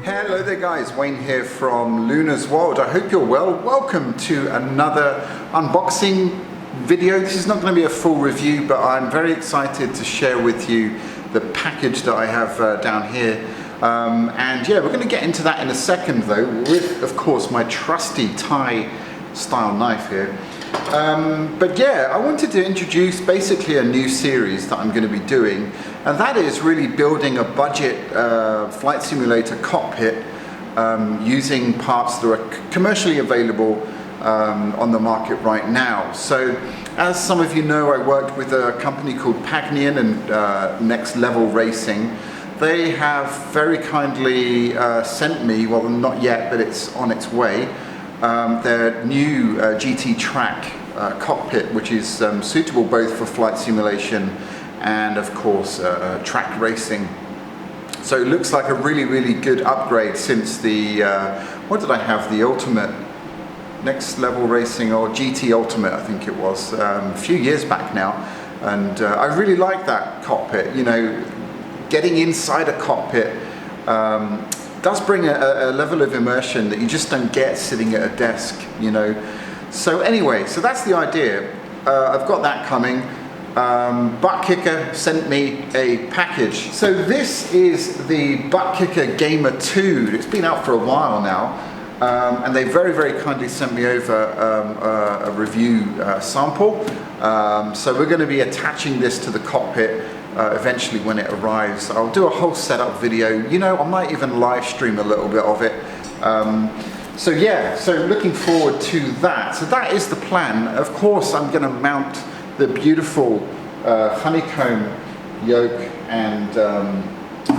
Hello there guys, Wayne here from Luna's World. I hope you're well. Welcome to another unboxing video. This is not going to be a full review, but I'm very excited to share with you the package that I have down here. And yeah, we're going to get into that in a second though, with of course my trusty Thai style knife here. But yeah, I wanted to introduce basically a new series that I'm going to be doing, and that is really building a budget flight simulator cockpit using parts that are commercially available on the market right now. So as some of you know, I worked with a company called Pagnian and Next Level Racing. They have very kindly sent me, well not yet, but it's on its way, their new GT Track cockpit, which is suitable both for flight simulation and of course track racing. So it looks like a really good upgrade since the, what did I have, the Ultimate, Next Level Racing or GT Ultimate I think it was, a few years back now. And I really like that cockpit. You know, getting inside a cockpit does bring a level of immersion that you just don't get sitting at a desk, you know. So anyway, so that's the idea. I've got that coming. Buttkicker sent me a package. So this is the Buttkicker Gamer 2. It's been out for a while now, and they very kindly sent me over a review sample. So we're going to be attaching this to the cockpit eventually when it arrives. I'll do a whole setup video. You know, I might even live stream a little bit of it. So yeah, so looking forward to that. So that is the plan. Of course, I'm going to mount the beautiful honeycomb yoke and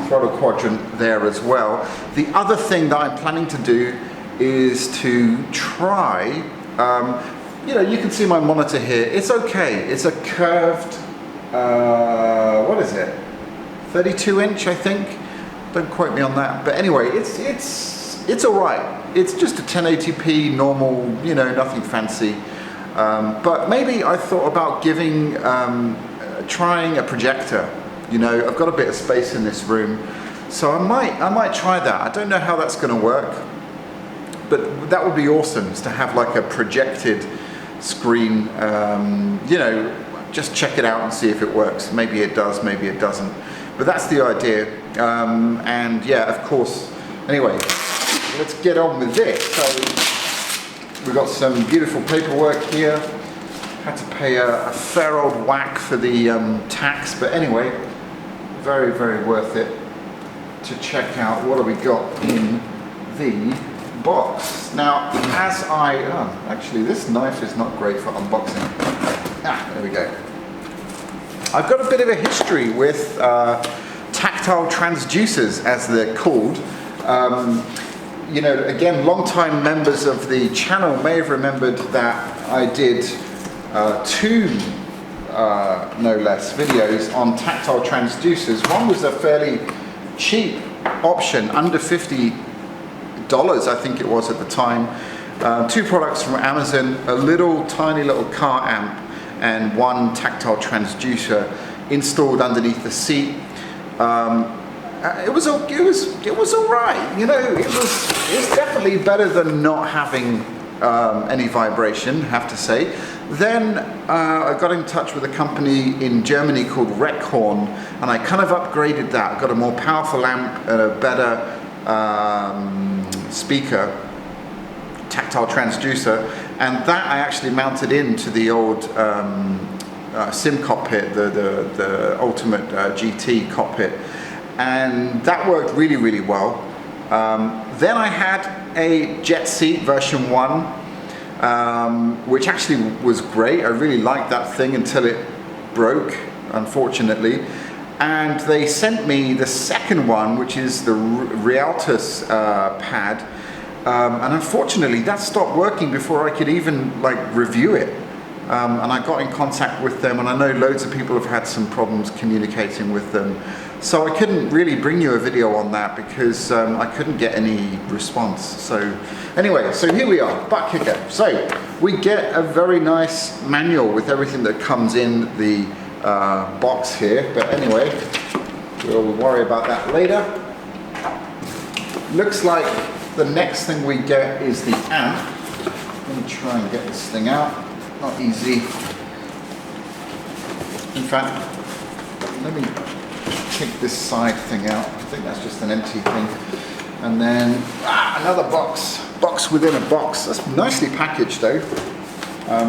throttle quadrant there as well. The other thing that I'm planning to do is to try, you know, you can see my monitor here. It's okay. It's a curved, what is it? 32 inch, I think. Don't quote me on that. But anyway, it's all right. It's just a 1080p normal, you know, nothing fancy. But maybe I thought about giving, trying a projector. You know, I've got a bit of space in this room, so I might try that. I don't know how that's going to work, but that would be awesome, is to have like a projected screen. You know, just check it out and see if it works. Maybe it does, maybe it doesn't. But that's the idea. And yeah, of course. Anyway, let's get on with this. So we've got some beautiful paperwork here. Had to pay a fair old whack for the tax, but anyway, very worth it to check out what have we got in the box. Now, as actually this knife is not great for unboxing. There we go. I've got a bit of a history with tactile transducers, as they're called. You know, again, long-time members of the channel may have remembered that I did two, no less, videos on tactile transducers. One was a fairly cheap option, under $50, I think it was at the time. Two products from Amazon, a tiny little car amp, and one tactile transducer installed underneath the seat. It was all right, you know. It's definitely better than not having any vibration, have to say. Then I got in touch with a company in Germany called Reckhorn, and I kind of upgraded that. I got a more powerful amp and a better speaker, tactile transducer, and that I actually mounted into the old sim cockpit, the Ultimate GT cockpit. And that worked really well. Then I had a Jet Seat version 1, which actually was great. I really liked that thing until it broke, unfortunately. And they sent me the second one, which is the Rialtus pad. And unfortunately, that stopped working before I could even like review it. And I got in contact with them, and I know loads of people have had some problems communicating with them. So I couldn't really bring you a video on that because I couldn't get any response. So anyway, so here we are, Buttkicker. So we get a very nice manual with everything that comes in the box here. But anyway, we'll worry about that later. Looks like the next thing we get is the amp. Let me try and get this thing out. Not easy. In fact, let me take this side thing out. I think that's just an empty thing. And then another box within a box. That's nicely packaged though.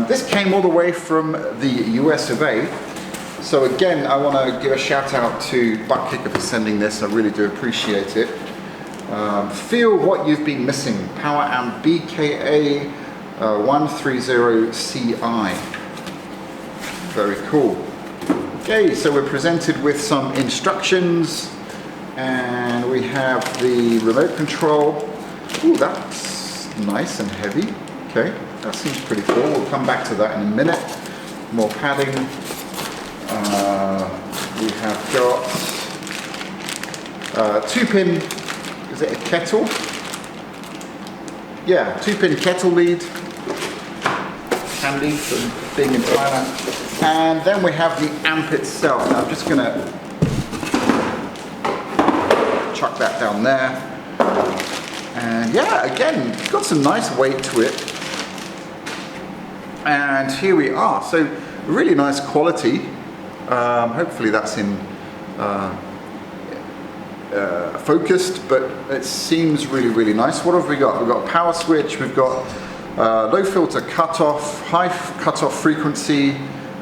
This came all the way from the US of A. So again, I want to give a shout out to Buttkicker for sending this. I really do appreciate it. Feel what you've been missing. Power amp BKA 130CI. Very cool. Okay, so we're presented with some instructions, and we have the remote control. Ooh, that's nice and heavy. Okay, that seems pretty cool. We'll come back to that in a minute. More padding. We have got 2-pin, is it a kettle? Yeah, 2-pin kettle lead. Handy for being in Thailand. And then we have the amp itself. Now I'm just going to chuck that down there. And yeah, again, it's got some nice weight to it. And here we are. So really nice quality. Hopefully that's in focused, but it seems really nice. What have we got? We've got a power switch, we've got low filter cutoff, high cutoff frequency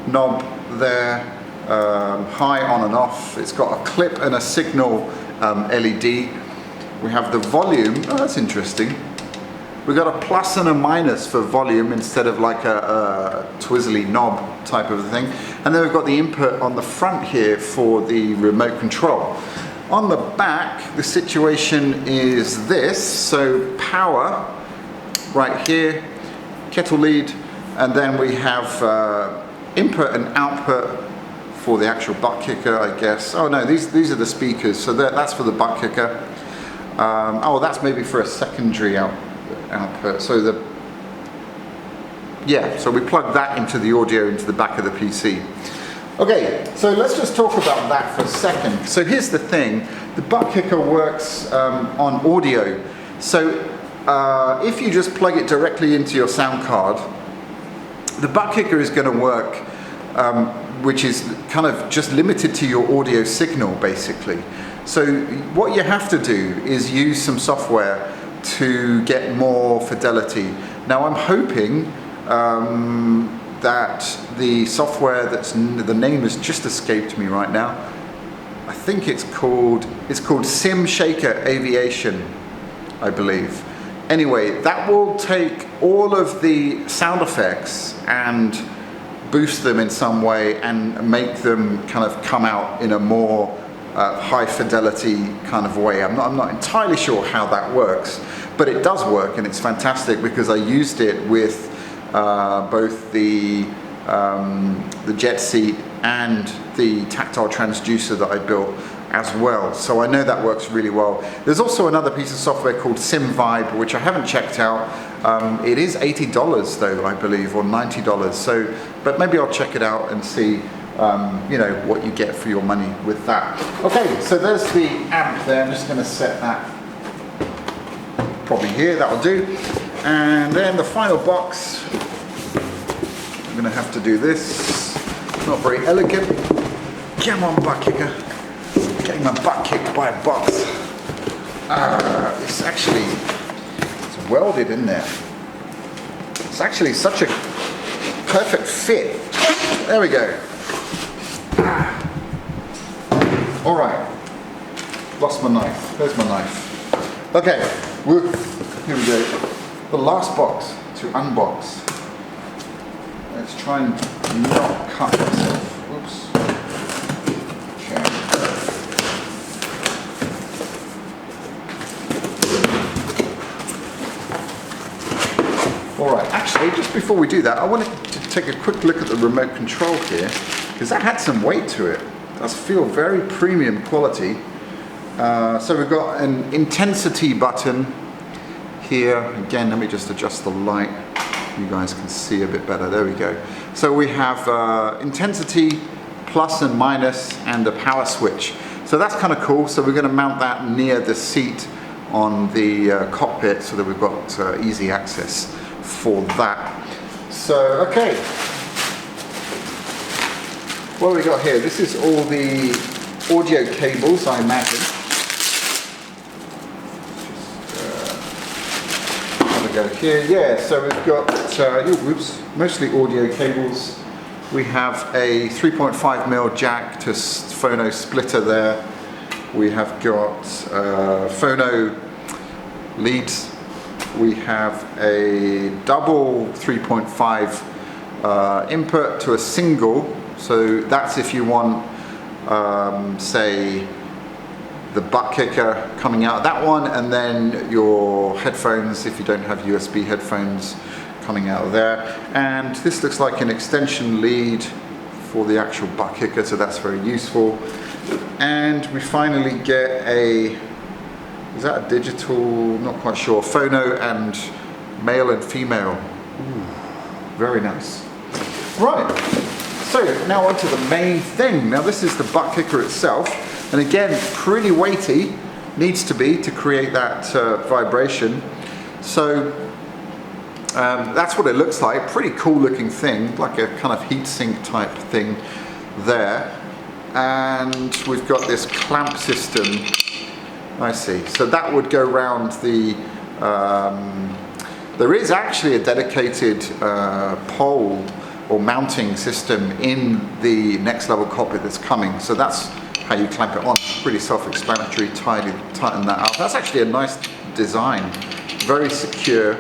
knob there, high on and off. It's got a clip and a signal LED. We have the volume. Oh, that's interesting. We've got a plus and a minus for volume instead of like a twizzly knob type of thing. And then we've got the input on the front here for the remote control. On the back, the situation is this. So power right here, kettle lead, and then we have input and output for the actual Buttkicker, I guess. Oh no, these are the speakers. So that's for the Buttkicker. Oh, that's maybe for a secondary output. So so we plug that into the audio into the back of the PC. Okay, so let's just talk about that for a second. So here's the thing, the Buttkicker works on audio. So if you just plug it directly into your sound card, the Buttkicker is going to work, which is kind of just limited to your audio signal basically. So what you have to do is use some software to get more fidelity. Now I'm hoping that the software the name has just escaped me right now. I think it's called Sim Shaker Aviation, I believe. Anyway, that will take all of the sound effects and boost them in some way and make them kind of come out in a more high fidelity kind of way. I'm not entirely sure how that works, but it does work and it's fantastic because I used it with both the jet seat and the tactile transducer that I built as well. So I know that works really well. There's also another piece of software called Sim Vibe, which I haven't checked out. It is $80 though, I believe, or $90. So, but maybe I'll check it out and see you know, what you get for your money with that. Okay, so there's the amp there. I'm just going to set that probably here, that'll do. And then the final box, I'm going to have to do this. Not very elegant. Come on, Buttkicker. Getting my butt kicked by a box. It's welded in there. It's actually such a perfect fit. There we go. All right, lost my knife. There's my knife. Okay, here we go. The last box to unbox. Let's try and not cut myself. Whoops. Okay. All right, actually, just before we do that, I wanted to take a quick look at the remote control here, because that had some weight to it. It does feel very premium quality. So we've got an intensity button here. Again, let me just adjust the light. You guys can see a bit better. There we go. So we have intensity, plus and minus, and a power switch. So that's kind of cool. So we're going to mount that near the seat on the cockpit so that we've got easy access for that. So, okay, what have we got here? This is all the audio cables, I imagine. Have a go here. Yeah, so we've got mostly audio cables. We have a 3.5mm jack to phono splitter there. We have got phono leads. We have a double 3.5 input to a single. So that's if you want, say, the Buttkicker coming out of that one, and then your headphones, if you don't have USB headphones, coming out of there. And this looks like an extension lead for the actual Buttkicker, so that's very useful. And we finally get a, is that a digital, not quite sure, phono and male and female. Ooh, very nice. Right, so now onto the main thing. Now this is the Buttkicker itself, and again, pretty weighty, needs to be to create that vibration. So that's what it looks like. Pretty cool looking thing, like a kind of heatsink type thing there. And we've got this clamp system. I see. So that would go around the. There is actually a dedicated pole or mounting system in the next level cockpit that's coming. So that's how you clamp it on. Pretty self-explanatory. Tighten that up. That's actually a nice design. Very secure.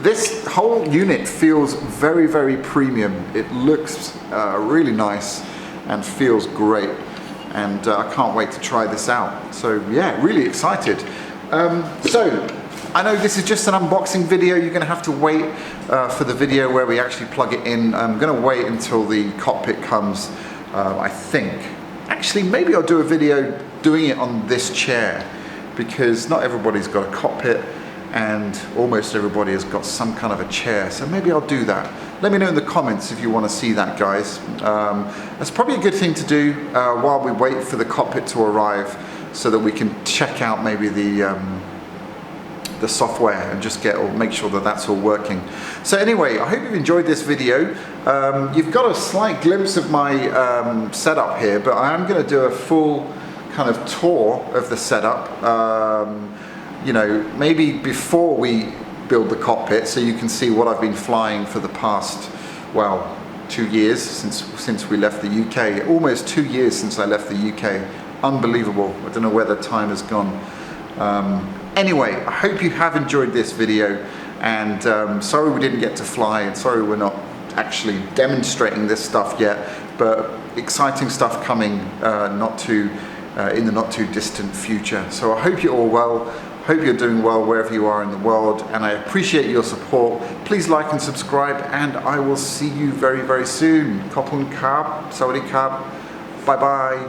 This whole unit feels very, very premium. It looks really nice and feels great, and I can't wait to try this out. So yeah, really excited. So I know this is just an unboxing video. You're going to have to wait for the video where we actually plug it in. I'm going to wait until the cockpit comes, I think. Actually, maybe I'll do a video doing it on this chair, because not everybody's got a cockpit, and almost everybody has got some kind of a chair, so maybe I'll do that. Let me know in the comments if you want to see that, guys. That's probably a good thing to do while we wait for the cockpit to arrive, so that we can check out maybe the software and just make sure that that's all working. So anyway, I hope you've enjoyed this video. You've got a slight glimpse of my setup here, but I am going to do a full kind of tour of the setup. You know, maybe before we build the cockpit, so you can see what I've been flying for the past, well, 2 years since we left the UK. Almost 2 years since I left the UK. Unbelievable. I don't know where the time has gone. Anyway, I hope you have enjoyed this video, and sorry we didn't get to fly, and sorry we're not actually demonstrating this stuff yet, but exciting stuff coming in the not too distant future. So I hope you're all well. Hope you're doing well wherever you are in the world, and I appreciate your support. Please like and subscribe, and I will see you very, very soon. Kopun Kab, Sawadee Kab, bye bye.